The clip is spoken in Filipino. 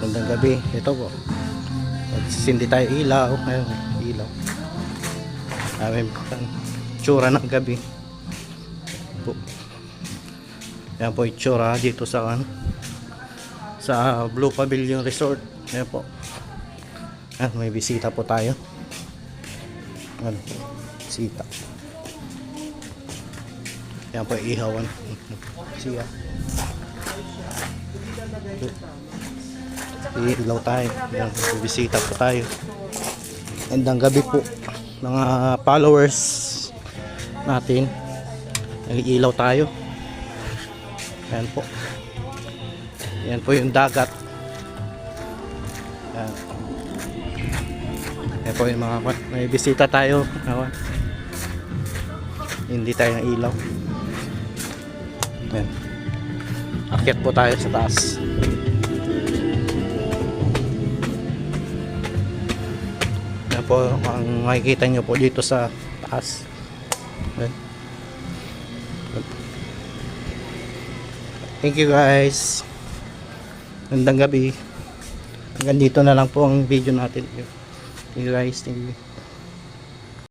Magandang gabi. Ito po. Sindi tayo ilaw. Ayun, ilaw. Amin tsura ng gabi. Po. Yan po itsura dito sa Blue Pavilion Resort. Ayan po. May bisita po tayo. Ano? Bisita. Yan po ihawan. Siya. Ilaw tayo. Yan, bisita po tayo. Magandang gabi po mga followers natin. Nag-ilaw tayo. Yan po. Yan po yung dagat. Yan. Yan po yung mga may bisita tayo. Hindi tayo ng ilaw. Yan. Akyat po tayo sa taas. Yan po ang makikita nyo po dito sa taas. Yan. Thank you guys. Magandang gabi. Hanggang dito na lang po ang video natin. Thank you guys. Thank you.